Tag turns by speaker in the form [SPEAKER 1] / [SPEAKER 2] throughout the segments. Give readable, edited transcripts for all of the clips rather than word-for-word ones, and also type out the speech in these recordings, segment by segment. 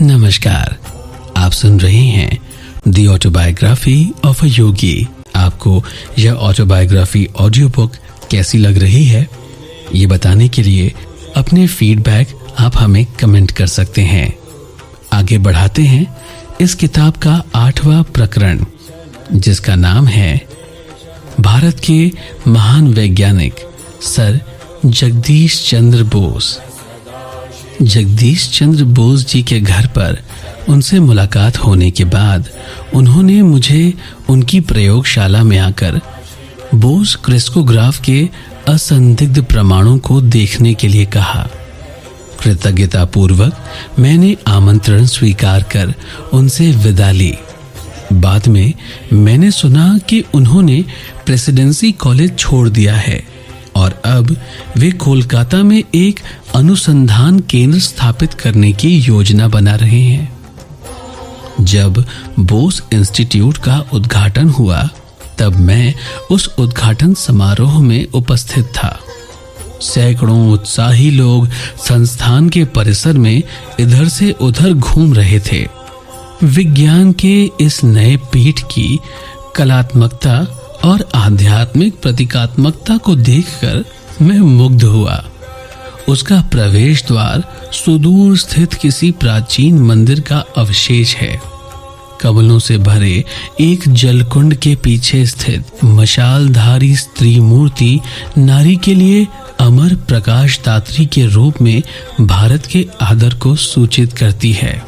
[SPEAKER 1] नमस्कार, आप सुन रहे हैं दी ऑटोबायोग्राफी ऑफ अ योगी। आपको यह ऑटोबायोग्राफी ऑडियो बुक कैसी लग रही है, ये बताने के लिए अपने फीडबैक आप हमें कमेंट कर सकते हैं। आगे बढ़ाते हैं इस किताब का 8वां प्रकरण, जिसका नाम है भारत के महान वैज्ञानिक सर जगदीश चंद्र बोस। जगदीश चंद्र बोस जी के घर पर उनसे मुलाकात होने के बाद उन्होंने मुझे उनकी प्रयोगशाला में आकर बोस क्रिस्कोग्राफ के असंदिग्ध प्रमाणों को देखने के लिए कहा। कृतज्ञता पूर्वक मैंने आमंत्रण स्वीकार कर उनसे विदा ली। बाद में मैंने सुना कि उन्होंने प्रेसिडेंसी कॉलेज छोड़ दिया है और अब वे कोलकाता में एक अनुसंधान केंद्र स्थापित करने की योजना बना रहे हैं। जब बोस इंस्टीट्यूट का उद्घाटन हुआ तब मैं उस उद्घाटन समारोह में उपस्थित था। सैकड़ों उत्साही लोग संस्थान के परिसर में इधर से उधर घूम रहे थे। विज्ञान के इस नए पीठ की कलात्मकता और आध्यात्मिक प्रतीकात्मकता को देखकर मैं मुग्ध हुआ। उसका प्रवेश द्वार सुदूर स्थित किसी प्राचीन मंदिर का अवशेष है। कमलों से भरे एक जलकुंड के पीछे स्थित मशालधारी स्त्री मूर्ति नारी के लिए अमर प्रकाशदात्री के रूप में भारत के आदर को सूचित करती है।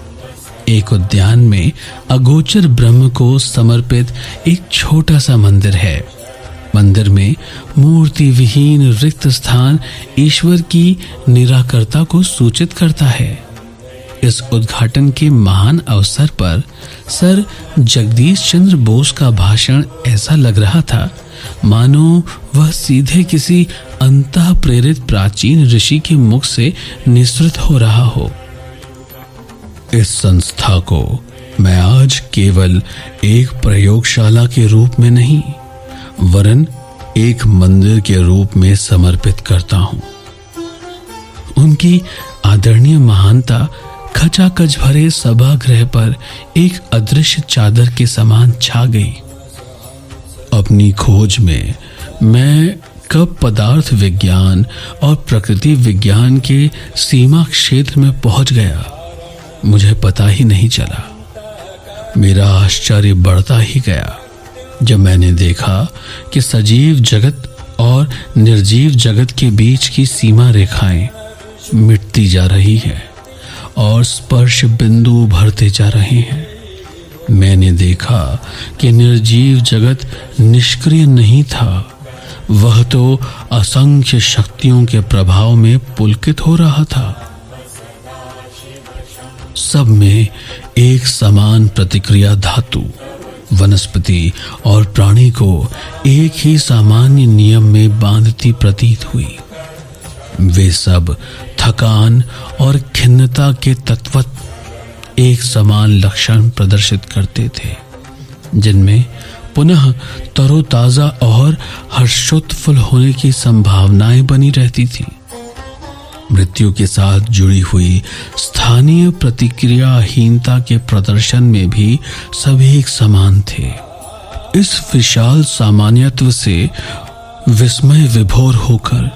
[SPEAKER 1] एक उद्यान में अगोचर ब्रह्म को समर्पित एक छोटा सा मंदिर है। मंदिर में मूर्ति विहीन रिक्त स्थान ईश्वर की निराकरता को सूचित करता है। इस उद्घाटन के महान अवसर पर सर जगदीश चंद्र बोस का भाषण ऐसा लग रहा था मानो वह सीधे किसी अंतः प्रेरित प्राचीन ऋषि के मुख से निसृत हो रहा हो। इस संस्था को मैं आज केवल एक प्रयोगशाला के रूप में नहीं वरन एक मंदिर के रूप में समर्पित करता हूं। उनकी आदरणीय महानता खचाखच भरे सभागृह पर एक अदृश्य चादर के समान छा गई। अपनी खोज में मैं कब पदार्थ विज्ञान और प्रकृति विज्ञान के सीमा क्षेत्र में पहुंच गया मुझे पता ही नहीं चला। मेरा आश्चर्य बढ़ता ही गया जब मैंने देखा कि सजीव जगत और निर्जीव जगत के बीच की सीमा रेखाएं मिटती जा रही है और स्पर्श बिंदु भरते जा रहे हैं। मैंने देखा कि निर्जीव जगत निष्क्रिय नहीं था, वह तो असंख्य शक्तियों के प्रभाव में पुलकित हो रहा था। सब में एक समान प्रतिक्रिया धातु वनस्पति और प्राणी को एक ही सामान्य नियम में बांधती प्रतीत हुई। वे सब थकान और खिन्नता के तत्वत एक समान लक्षण प्रदर्शित करते थे, जिनमें पुनः तरोताजा और हर्षोत्फुल्ल होने की संभावनाएं बनी रहती थी। मृत्यु के साथ जुड़ी हुई स्थानीय प्रतिक्रियाहीनता के प्रदर्शन में भी सभी एक समान थे। इस विशाल सामान्यत्व से विस्मय विभोर होकर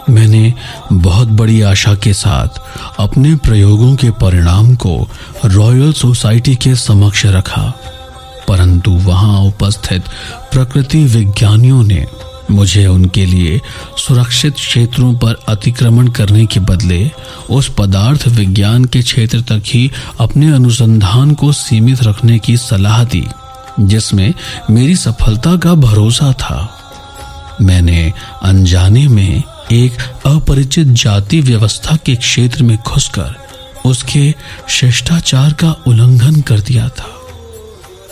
[SPEAKER 1] मैंने बहुत बड़ी आशा के साथ अपने प्रयोगों के परिणाम को रॉयल सोसाइटी के समक्ष रखा, परंतु वहां उपस्थित प्रकृति विज्ञानियों ने मुझे उनके लिए सुरक्षित क्षेत्रों पर अतिक्रमण करने के बदले उस पदार्थ विज्ञान के क्षेत्र तक ही अपने अनुसंधान को सीमित रखने की सलाह दी जिसमें मेरी सफलता का भरोसा था। मैंने अनजाने में एक अपरिचित जाति व्यवस्था के क्षेत्र में घुसकर उसके शिष्टाचार का उल्लंघन कर दिया था।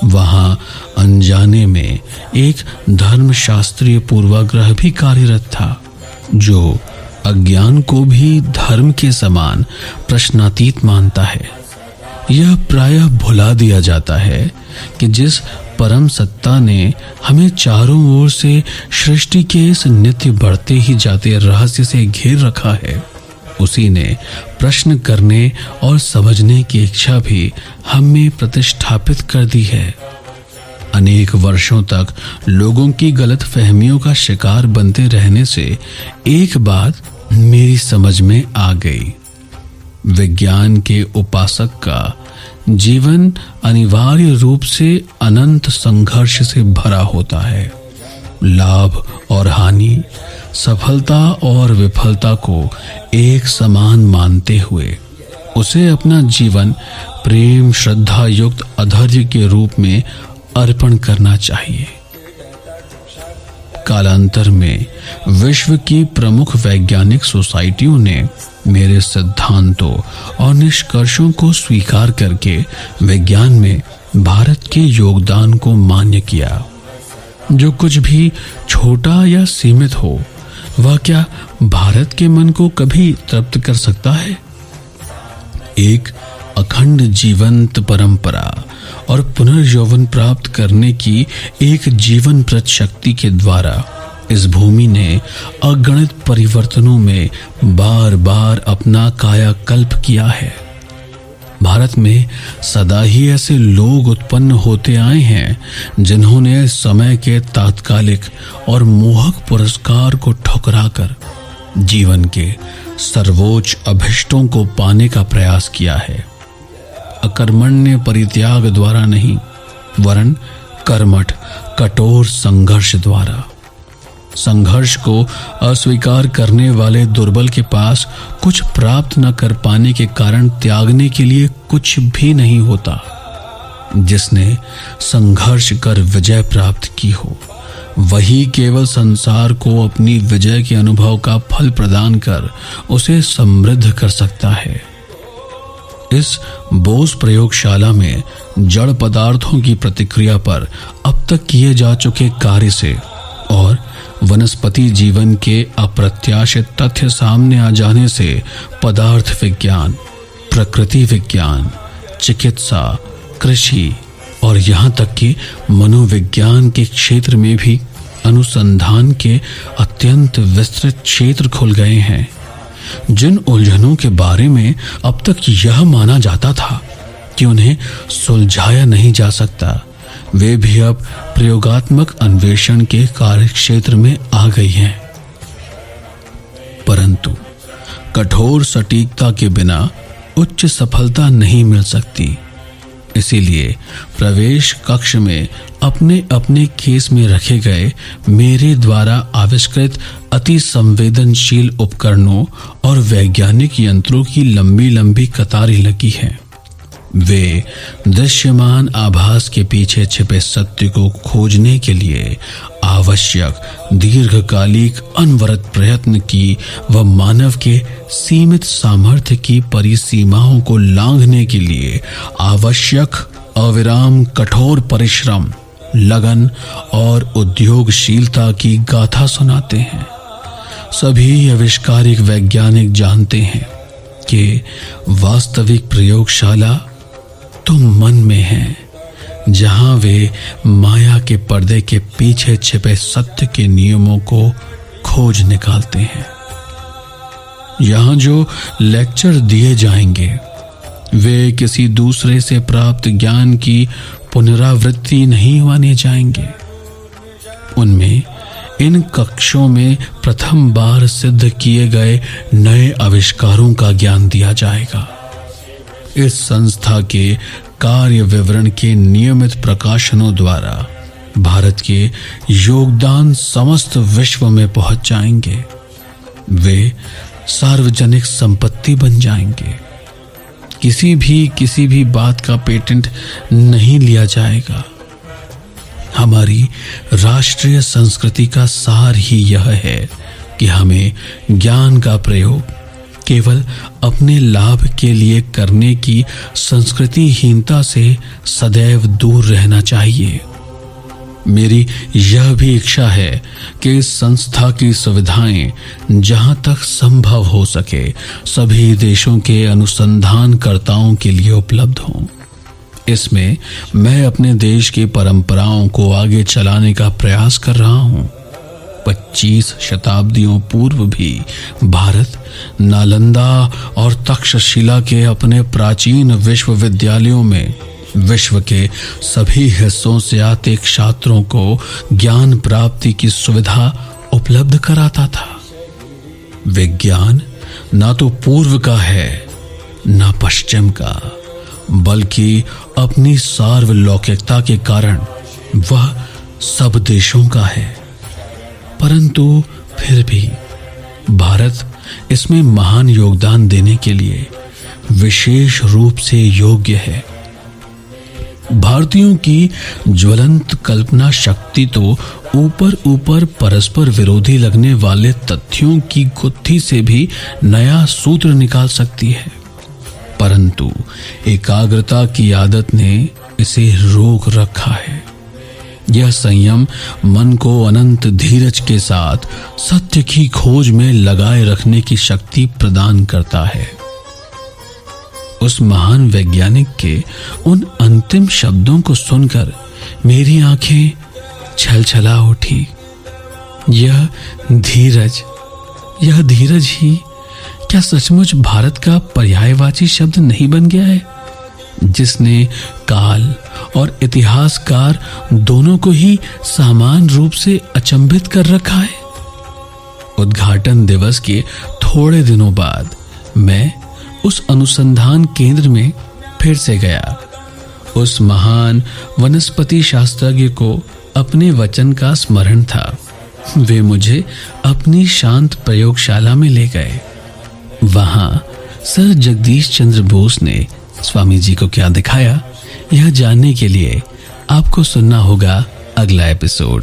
[SPEAKER 1] वहां अनजाने में एक धर्मशास्त्रीय पूर्वाग्रह भी कार्यरत था जो अज्ञान को भी धर्म के समान प्रश्नातीत मानता है। यह प्रायः भुला दिया जाता है कि जिस परम सत्ता ने हमें चारों ओर से सृष्टि के इस नित्य बढ़ते ही जाते रहस्य से घेर रखा है, उसी ने प्रश्न करने और समझने की इच्छा भी हम में प्रतिष्ठापित कर दी है। अनेक वर्षों तक लोगों की गलत फहमियों का शिकार बनते रहने से एक बात मेरी समझ में आ गई। विज्ञान के उपासक का जीवन अनिवार्य रूप से अनंत संघर्ष से भरा होता है। लाभ और हानि, सफलता और विफलता को एक समान मानते हुए उसे अपना जीवन प्रेम श्रद्धा युक्त अधैर्य के रूप में अर्पण करना चाहिए। कालांतर में विश्व की प्रमुख वैज्ञानिक सोसाइटियों ने मेरे सिद्धांतों और निष्कर्षों को स्वीकार करके विज्ञान में भारत के योगदान को मान्य किया। जो कुछ भी छोटा या सीमित हो, वह क्या भारत के मन को कभी तृप्त कर सकता है? एक अखंड जीवंत परंपरा और पुनर्यौवन प्राप्त करने की एक जीवनप्रद शक्ति के द्वारा इस भूमि ने अगणित परिवर्तनों में बार बार अपना कायाकल्प किया है। भारत में सदा ही ऐसे लोग उत्पन्न होते आए हैं जिन्होंने समय के तात्कालिक और मोहक पुरस्कार को ठुकराकर जीवन के सर्वोच्च अभिष्टों को पाने का प्रयास किया है। अकर्मण्य परित्याग द्वारा नहीं, वरन कर्मठ कठोर संघर्ष द्वारा। संघर्ष को अस्वीकार करने वाले दुर्बल के पास कुछ प्राप्त न कर पाने के कारण त्यागने के लिए कुछ भी नहीं होता। जिसने संघर्ष कर विजय प्राप्त की हो, वही केवल संसार को अपनी विजय के अनुभव का फल प्रदान कर उसे समृद्ध कर सकता है। इस बोस प्रयोगशाला में जड़ पदार्थों की प्रतिक्रिया पर अब तक किए जा चुके कार्य से और वनस्पति जीवन के अप्रत्याशित तथ्य सामने आ जाने से पदार्थ विज्ञान, प्रकृति विज्ञान, चिकित्सा, कृषि और यहाँ तक कि मनोविज्ञान के क्षेत्र में भी अनुसंधान के अत्यंत विस्तृत क्षेत्र खुल गए हैं। जिन उलझनों के बारे में अब तक यह माना जाता था कि उन्हें सुलझाया नहीं जा सकता, वे भी अब प्रयोगात्मक अन्वेषण के कार्यक्षेत्र में आ गई हैं। परंतु कठोर सटीकता के बिना उच्च सफलता नहीं मिल सकती। इसीलिए प्रवेश कक्ष में अपने अपने केस में रखे गए मेरे द्वारा आविष्कृत अति संवेदनशील उपकरणों और वैज्ञानिक यंत्रों की लंबी लंबी कतारें लगी हैं। वे दृश्यमान आभास के पीछे छिपे सत्य को खोजने के लिए आवश्यक दीर्घकालिक अनवरत प्रयत्न की व मानव के सीमित सामर्थ्य की परिसीमाओं को लांघने के लिए आवश्यक अविराम कठोर परिश्रम, लगन और उद्योगशीलता की गाथा सुनाते हैं। सभी आविष्कारिक वैज्ञानिक जानते हैं कि वास्तविक प्रयोगशाला तो मन में है, जहां वे माया के पर्दे के पीछे छिपे सत्य के नियमों को खोज निकालते हैं। यहाँ जो लेक्चर दिए जाएंगे वे किसी दूसरे से प्राप्त ज्ञान की पुनरावृत्ति नहीं माने जाएंगे। उनमें इन कक्षों में प्रथम बार सिद्ध किए गए नए आविष्कारों का ज्ञान दिया जाएगा। इस संस्था के कार्य विवरण के नियमित प्रकाशनों द्वारा भारत के योगदान समस्त विश्व में पहुंच जाएंगे। वे सार्वजनिक संपत्ति बन जाएंगे। किसी भी बात का पेटेंट नहीं लिया जाएगा। हमारी राष्ट्रीय संस्कृति का सार ही यह है कि हमें ज्ञान का प्रयोग केवल अपने लाभ के लिए करने की संस्कृतिहीनता से सदैव दूर रहना चाहिए। मेरी यह भी इच्छा है कि इस संस्था की सुविधाएं जहां तक संभव हो सके सभी देशों के अनुसंधानकर्ताओं के लिए उपलब्ध हों। इसमें मैं अपने देश की परंपराओं को आगे चलाने का प्रयास कर रहा हूं। 25 शताब्दियों पूर्व भी भारत नालंदा और तक्षशिला के अपने प्राचीन विश्वविद्यालयों में विश्व के सभी हिस्सों से आते छात्रों को ज्ञान प्राप्ति की सुविधा उपलब्ध कराता था। विज्ञान ना तो पूर्व का है ना पश्चिम का, बल्कि अपनी सार्वलौकिकता के कारण वह सब देशों का है। परंतु फिर भी भारत इसमें महान योगदान देने के लिए विशेष रूप से योग्य है। भारतीयों की ज्वलंत कल्पना शक्ति तो ऊपर ऊपर परस्पर विरोधी लगने वाले तथ्यों की गुत्थी से भी नया सूत्र निकाल सकती है, परंतु एकाग्रता की आदत ने इसे रोक रखा है। यह संयम मन को अनंत धीरज के साथ सत्य की खोज में लगाए रखने की शक्ति प्रदान करता है। उस महान वैज्ञानिक के उन अंतिम शब्दों को सुनकर मेरी आंखें छलछला उठी। यह धीरज ही क्या सचमुच भारत का पर्यायवाची शब्द नहीं बन गया है, जिसने काल और इतिहासकार दोनों को ही समान रूप से अचंभित कर रखा है। उद्घाटन दिवस के थोड़े दिनों बाद मैं उस अनुसंधान केंद्र में फिर से गया। उस महान वनस्पति शास्त्रज्ञ को अपने वचन का स्मरण था। वे मुझे अपनी शांत प्रयोगशाला में ले गए। वहां सर जगदीश चंद्र बोस ने स्वामी जी को क्या दिखाया, यह जानने के लिए आपको सुनना होगा अगला एपिसोड।